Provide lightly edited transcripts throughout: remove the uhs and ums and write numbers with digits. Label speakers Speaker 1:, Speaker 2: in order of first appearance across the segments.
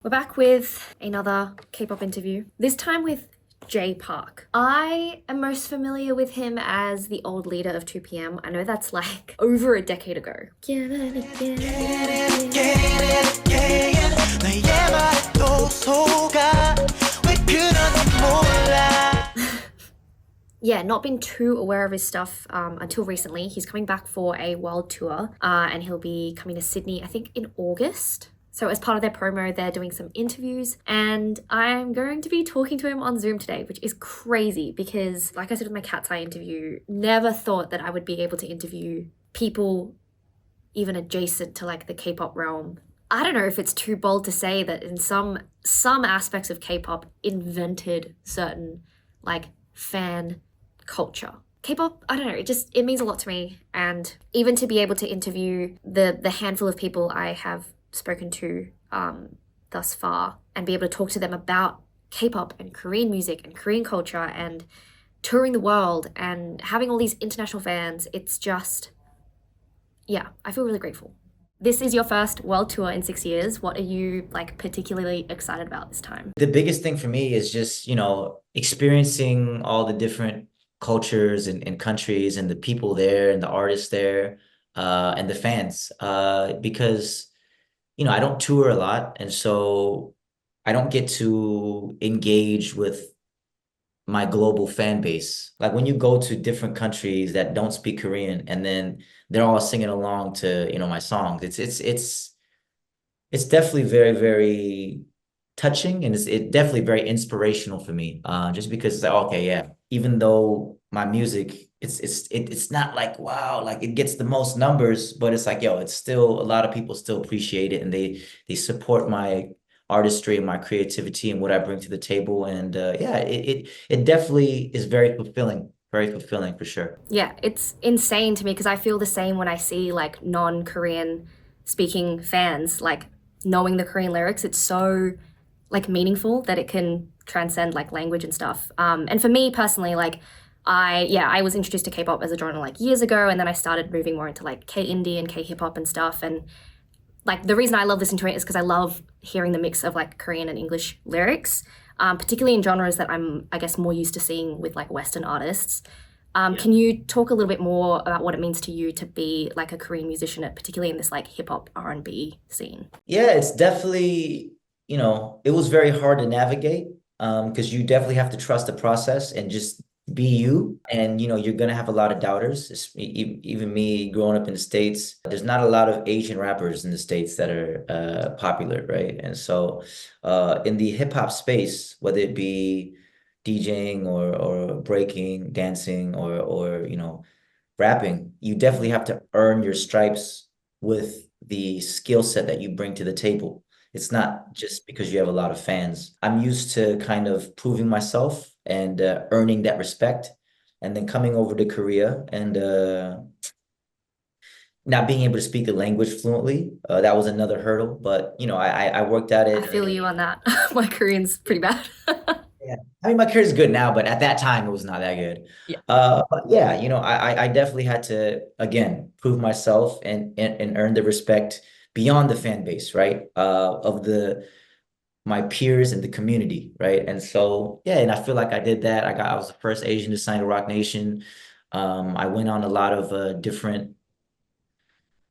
Speaker 1: We're back with another K-pop interview, this time with Jay Park. I am most familiar with him as the old leader of 2PM. I know that's like over a decade ago. Yeah, not been too aware of his stuff until recently. He's coming back for a world tour and he'll be coming to Sydney, I think in August. So as part of their promo, they're doing some interviews and I'm going to be talking to him on Zoom today, which is crazy because like I said with my Cat's Eye interview, never thought that I would be able to interview people even adjacent to like the K-pop realm. I don't know if it's too bold to say that in some aspects of K-pop invented certain like fan culture. K-pop, I don't know, it means a lot to me. And even to be able to interview the handful of people I have spoken to thus far and be able to talk to them about K-pop and Korean music and Korean culture and touring the world and having all these international fans, it's just, yeah, I feel really grateful. This is your first world tour in 6 years. What are you like particularly excited about this time?
Speaker 2: The biggest thing for me is just, experiencing all the different cultures and countries and the people there and the artists there, and the fans. Because, I don't tour a lot, and so I don't get to engage with my global fan base. Like when you go to different countries that don't speak Korean and then they're all singing along to, my songs. It's definitely very, very touching and it definitely very inspirational for me. Just because it's like, okay, yeah, even though my music it's not like wow, like it gets the most numbers, but it's like, yo, it's still a lot of people still appreciate it and they support my artistry and my creativity and what I bring to the table. And yeah, it definitely is very fulfilling for sure.
Speaker 1: Yeah, it's insane to me because I feel the same when I see like non-Korean speaking fans, like knowing the Korean lyrics. It's so like meaningful that it can transcend like language and stuff. And for me personally, like I was introduced to K-pop as a genre like years ago, and then I started moving more into like K-indie and K-hip hop and stuff. And like the reason I love listening to it is because I love hearing the mix of like Korean and English lyrics, particularly in genres that I'm, I guess, more used to seeing with like Western artists. Can you talk a little bit more about what it means to you to be like a Korean musician, particularly in this like hip hop R&B scene?
Speaker 2: Yeah, it's definitely, it was very hard to navigate, because you definitely have to trust the process and just be you. And, you're gonna have a lot of doubters. Even me growing up in the States, there's not a lot of Asian rappers in the States that are popular, right? And so in the hip hop space, whether it be DJing or breaking, dancing or rapping, you definitely have to earn your stripes with the skill set that you bring to the table. It's not just because you have a lot of fans. I'm used to kind of proving myself and earning that respect. And then coming over to Korea and not being able to speak the language fluently, that was another hurdle. But, I worked at
Speaker 1: I
Speaker 2: it.
Speaker 1: feel you on that. My Korean's pretty bad.
Speaker 2: Yeah. I mean, my career is good now, but at that time it was not that good.
Speaker 1: Yeah.
Speaker 2: But yeah, I definitely had to again prove myself and earn the respect beyond the fan base, right? Of the my peers and the community, right? And so yeah, and I feel like I did that. I was the first Asian to sign to Rock Nation. I went on a lot of different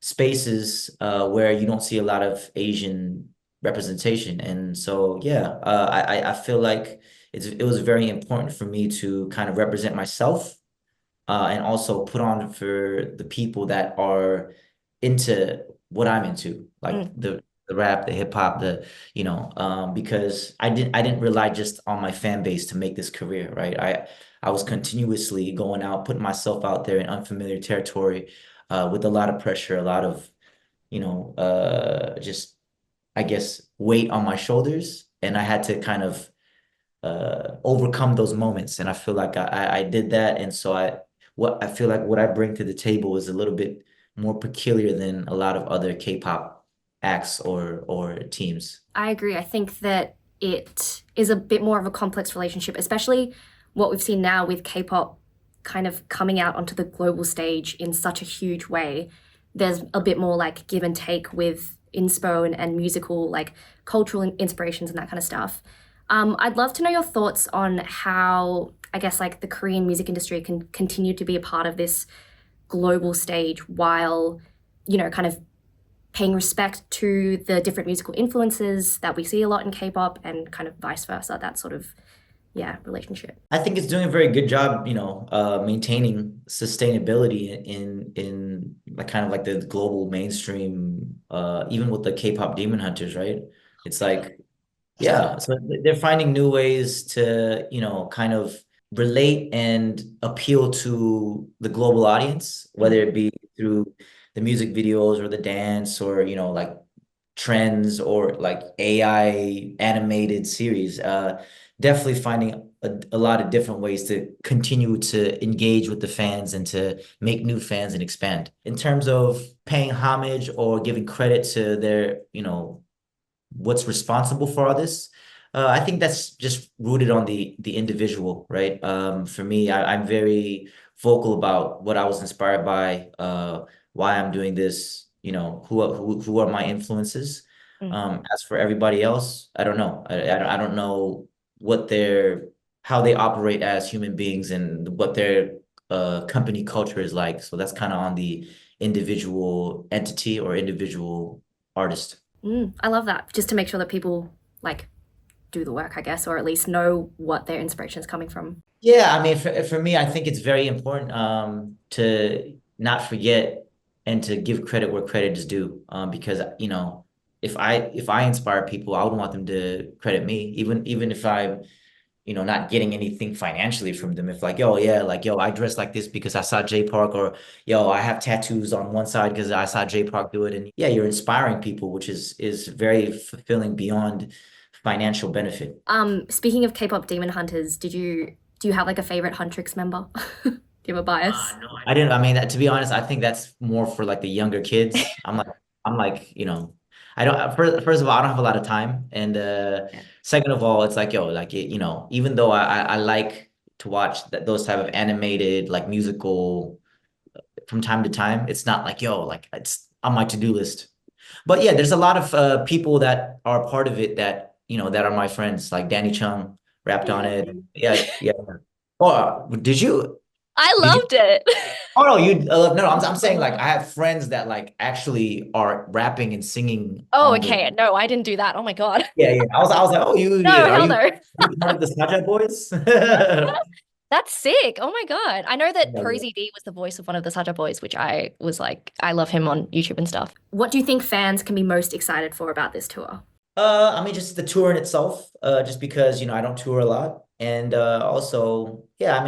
Speaker 2: spaces where you don't see a lot of Asian representation. And so, yeah, I feel like it was very important for me to kind of represent myself, and also put on for the people that are into what I'm into, like
Speaker 1: Mm.
Speaker 2: the rap, the hip hop, because I didn't rely just on my fan base to make this career, right? I was continuously going out, putting myself out there in unfamiliar territory, with a lot of pressure, a lot of, just I guess weight on my shoulders, and I had to kind of overcome those moments. And I feel like I did that, and so I feel like what I bring to the table is a little bit more peculiar than a lot of other K-pop acts or teams.
Speaker 1: I agree. I think that it is a bit more of a complex relationship, especially what we've seen now with K-pop kind of coming out onto the global stage in such a huge way. There's a bit more like give and take with inspo and musical, like cultural inspirations and that kind of stuff. I'd love to know your thoughts on how, I guess, like the Korean music industry can continue to be a part of this global stage while, kind of paying respect to the different musical influences that we see a lot in K-pop and kind of vice versa, that sort of, yeah, relationship.
Speaker 2: I think it's doing a very good job, maintaining sustainability in like kind of like the global mainstream, even with the K-pop Demon Hunters, right? It's like, yeah, so they're finding new ways to, kind of relate and appeal to the global audience, whether it be through the music videos or the dance or, like trends or like AI animated series. Definitely finding a lot of different ways to continue to engage with the fans and to make new fans and expand. In terms of paying homage or giving credit to their, what's responsible for all this. I think that's just rooted on the individual, right? For me, I'm very vocal about what I was inspired by, why I'm doing this, who are my influences. As for everybody else, I don't know. I don't know what their how they operate as human beings and what their company culture is like. So that's kind of on the individual entity or individual artist.
Speaker 1: I love that. Just to make sure that people like do the work, I guess, or at least know what their inspiration is coming from.
Speaker 2: Yeah, I mean, for me, I think it's very important to not forget and to give credit where credit is due. Because if I inspire people, I would want them to credit me, even if I'm not getting anything financially from them. If like, yo, yeah, like, yo, I dress like this because I saw Jay Park, or yo, I have tattoos on one side because I saw Jay Park do it. And yeah, you're inspiring people, which is very fulfilling beyond financial benefit.
Speaker 1: Speaking of K-pop Demon Hunters, do you have like a favorite Huntrix member? Do you have a bias?
Speaker 2: No, I didn't. I mean, to be honest, I think that's more for like the younger kids. I'm like, I don't. First of all, I don't have a lot of time, and
Speaker 1: Yeah.
Speaker 2: second of all, it's like, yo, like even though I like to watch those type of animated like musical from time to time, it's not like, yo, like it's on my to-do list. But yeah, there's a lot of people that are part of it that that are my friends, like Danny Chung rapped on it.
Speaker 1: Yay.
Speaker 2: Yeah, yeah. Oh, did you?
Speaker 1: I
Speaker 2: Did you?
Speaker 1: loved it.
Speaker 2: Oh no, you no, I'm saying like I have friends that like actually are rapping and singing
Speaker 1: Oh,
Speaker 2: on the
Speaker 1: okay. No, I didn't do that. Oh my God.
Speaker 2: yeah, yeah. I was like, oh,
Speaker 1: No,
Speaker 2: are
Speaker 1: hell
Speaker 2: you
Speaker 1: no.
Speaker 2: part of the Snapchat Boys?
Speaker 1: That's sick. Oh my God. I know that
Speaker 2: Yeah, yeah.
Speaker 1: Prosy D was the voice of one of the Saja Boys, which I was like, I love him on YouTube and stuff. What do you think fans can be most excited for about this tour?
Speaker 2: I mean, just the tour in itself, just because, I don't tour a lot. And also, yeah, I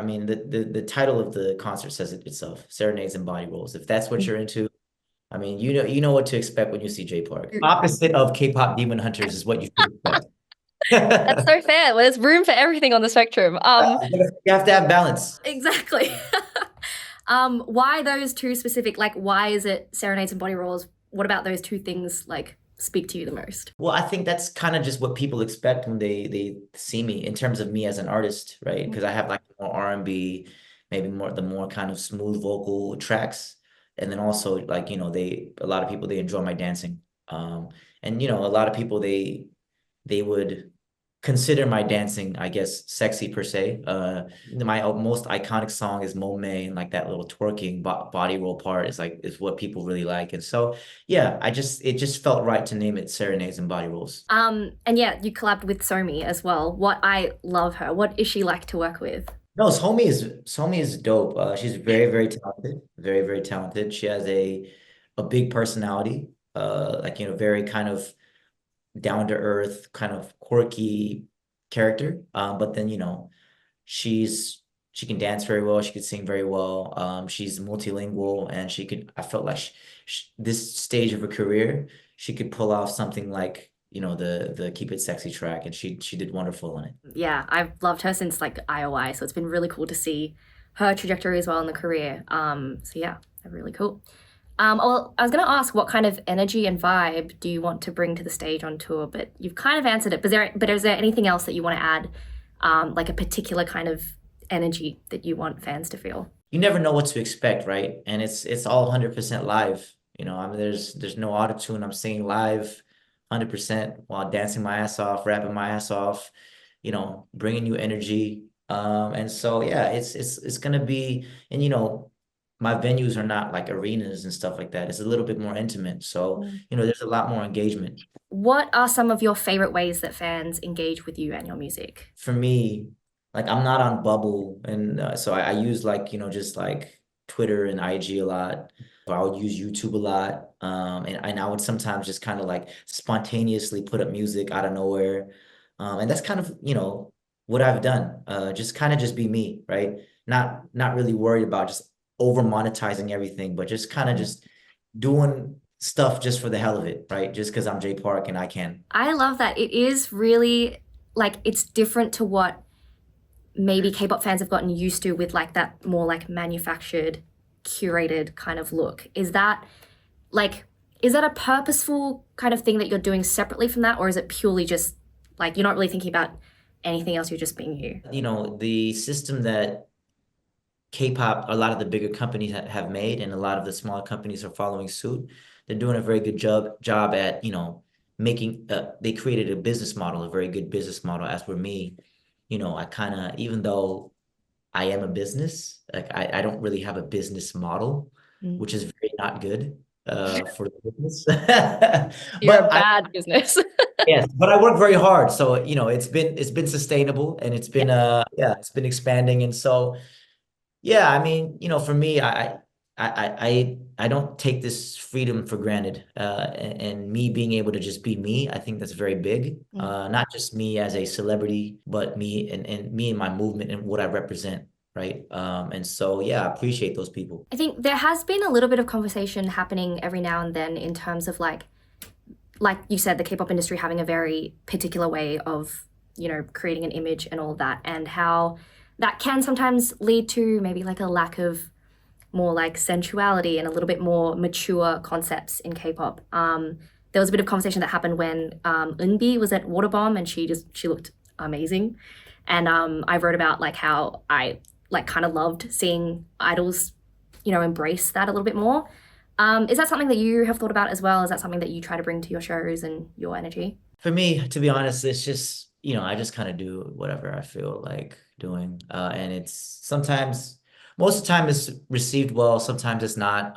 Speaker 2: mean, the title of the concert says it itself, Serenades and Body Rolls. If that's what you're into, I mean, you know what to expect when you see Jay Park. Opposite of K-pop Demon Hunters is what you should expect.
Speaker 1: That's so fair. Well, there's room for everything on the spectrum.
Speaker 2: You have to have balance.
Speaker 1: Exactly. Why those two specific? Like, why is it serenades and body rolls? What about those two things like speak to you the most?
Speaker 2: Well, I think that's kind of just what people expect when they see me in terms of me as an artist, right? Because I have like more R&B, maybe more kind of smooth vocal tracks. And then also like, a lot of people they enjoy my dancing. And a lot of people they would consider my dancing, I guess, sexy per se. My most iconic song is Mome, and like that little twerking body roll part is what people really like. And so, yeah, it just felt right to name it Serenades and Body Rolls.
Speaker 1: And yeah, you collabed with Somi as well. What I love her. What is she like to work with?
Speaker 2: No, Somi is dope. She's very, very talented, very, very talented. She has a big personality, like very kind of down to earth, kind of quirky character. But then, she can dance very well. She could sing very well. She's multilingual, and I felt like this stage of her career, she could pull off something like, the Keep It Sexy track, and she did wonderful on it.
Speaker 1: Yeah, I've loved her since like IOI, so it's been really cool to see her trajectory as well in the career. So yeah, they're really cool. Well, I was going to ask what kind of energy and vibe do you want to bring to the stage on tour, but you've kind of answered it. But is there anything else that you want to add, like a particular kind of energy that you want fans to feel?
Speaker 2: You never know what to expect, right? And it's all 100% live. I mean, there's no auto-tune. I'm singing live 100% while dancing my ass off, rapping my ass off, bringing you energy. And so yeah, it's gonna be, and my venues are not like arenas and stuff like that. It's a little bit more intimate. So,
Speaker 1: Mm.
Speaker 2: there's a lot more engagement.
Speaker 1: What are some of your favorite ways that fans engage with you and your music?
Speaker 2: For me, like I'm not on Bubble, and so I use like just like Twitter and IG a lot. Or I would use YouTube a lot, and I would sometimes just kind of like spontaneously put up music out of nowhere, and that's kind of what I've done. Just kind of just be me, right? Not really worried about just over monetizing everything, but just kind of
Speaker 1: Mm.
Speaker 2: just doing stuff just for the hell of it, right? Just because I'm Jay Park and I can.
Speaker 1: I love that. It is really like it's different to what maybe K-pop fans have gotten used to with like that more like manufactured, curated kind of look. Like is that a purposeful kind of thing that you're doing separately from that, or is it purely just like you're not really thinking about anything else, you're just being you?
Speaker 2: The system that K-pop, a lot of the bigger companies have made, and a lot of the smaller companies are following suit. They're doing a very good job at, making they created a business model, a very good business model. As for me, I kind of, even though I am a business, like I don't really have a business model,
Speaker 1: Mm.
Speaker 2: which is very not good for the business.
Speaker 1: You're a
Speaker 2: But I
Speaker 1: bad business.
Speaker 2: yes, but I work very hard. So, it's been sustainable, and it's
Speaker 1: Yeah.
Speaker 2: been yeah, it's been expanding. And so yeah, I mean, for me, I don't take this freedom for granted. And me being able to just be me, I think that's very big.
Speaker 1: Mm.
Speaker 2: Not just me as a celebrity, but me and me and my movement and what I represent, right? And so yeah, I appreciate those people.
Speaker 1: I think there has been a little bit of conversation happening every now and then in terms of like you said, the K-pop industry having a very particular way of, creating an image and all of that, and how that can sometimes lead to maybe like a lack of more like sensuality and a little bit more mature concepts in K-pop. There was a bit of conversation that happened when Eunbi was at Waterbomb and she looked amazing, and I wrote about like how I like kind of loved seeing idols, embrace that a little bit more. Is that something that you have thought about as well? Is that something that you try to bring to your shows and your energy?
Speaker 2: For me, to be honest, it's just, I just kind of do whatever I feel like doing. And it's sometimes, most of the time it's received well, sometimes it's not.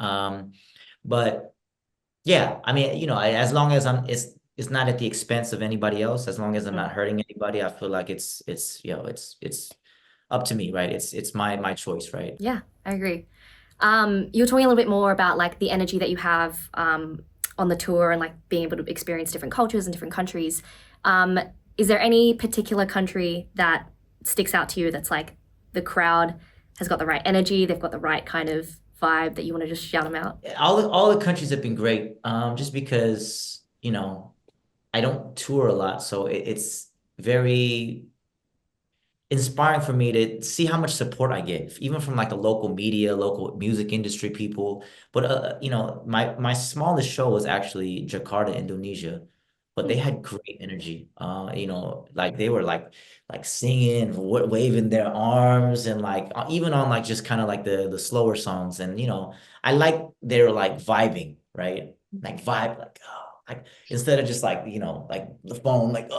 Speaker 2: But yeah, I mean, as long as it's not at the expense of anybody else, as long as I'm
Speaker 1: Mm.
Speaker 2: not hurting anybody, I feel like it's up to me, right? It's my choice, right?
Speaker 1: Yeah, I agree. You were talking a little bit more about like the energy that you have on the tour and like being able to experience different cultures and different countries. Um, is there any particular country that sticks out to you that's like the crowd has got the right energy, they've got the right kind of vibe that you want to just shout them out?
Speaker 2: All the countries have been great. Just because, I don't tour a lot, so it's very inspiring for me to see how much support I get, even from like the local media, local music industry people. But my smallest show was actually Jakarta, Indonesia, but they
Speaker 1: Hmm.
Speaker 2: had great energy. Like they were like singing, waving their arms, and like even on like just kind of like the slower songs, and I like they're like vibing, right? Like vibe, like like instead of just like like the phone, like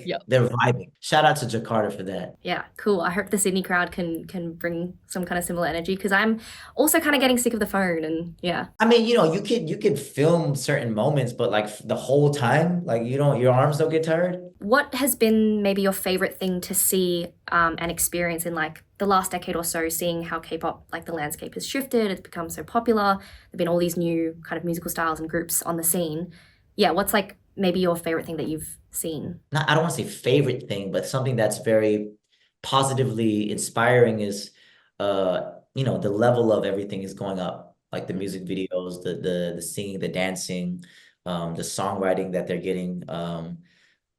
Speaker 1: Yep.
Speaker 2: they're vibing. Shout out to Jakarta for that.
Speaker 1: Yeah, cool. I hope the Sydney crowd can bring some kind of similar energy because I'm also kind of getting sick of the phone and yeah.
Speaker 2: I mean, you could film certain moments, but like the whole time, like your arms don't get tired.
Speaker 1: What has been maybe your favorite thing to see and experience in like the last decade or so, seeing how K-pop, like the landscape has shifted, it's become so popular. There've been all these new kind of musical styles and groups on the scene. Yeah, what's like maybe your favorite thing that you've seen?
Speaker 2: Not, I don't want to say favorite thing, but something that's very positively inspiring is, the level of everything is going up. Like the
Speaker 1: Mm.
Speaker 2: music videos, the singing, the dancing, the songwriting that they're getting,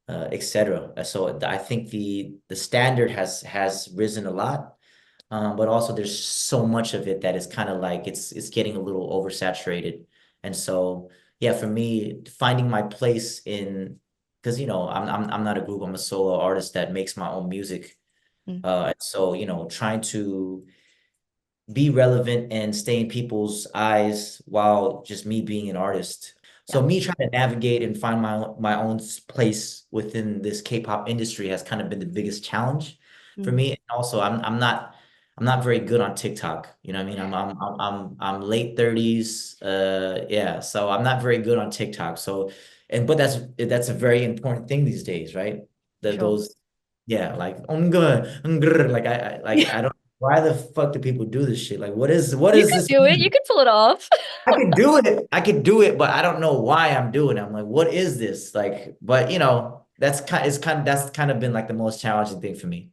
Speaker 2: etc. So I think the standard has risen a lot. But also there's so much of it that is kind of like it's getting a little oversaturated. And so yeah, for me, finding my place in, because I'm not a group, I'm a solo artist that makes my own music.
Speaker 1: Mm.
Speaker 2: So trying to be relevant and stay in people's eyes while just me being an artist.
Speaker 1: Yeah.
Speaker 2: So me trying to navigate and find my own place within this K-pop industry has kind of been the biggest challenge for
Speaker 1: Mm.
Speaker 2: me. And also, I'm not very good on TikTok. You know what I mean? I'm late 30s. Yeah, so I'm not very good on TikTok. So, but that's a very important thing these days, right?
Speaker 1: For
Speaker 2: The
Speaker 1: sure.
Speaker 2: those Yeah, like I'm good. Like I don't why the fuck do people do this shit? Like what
Speaker 1: You
Speaker 2: is
Speaker 1: could
Speaker 2: this
Speaker 1: do it. You
Speaker 2: mean?
Speaker 1: could pull it off.
Speaker 2: I can do it. I can do it, but I don't know why I'm doing it. I'm like, what is this? Like, but that's kind of been like the most challenging thing for me.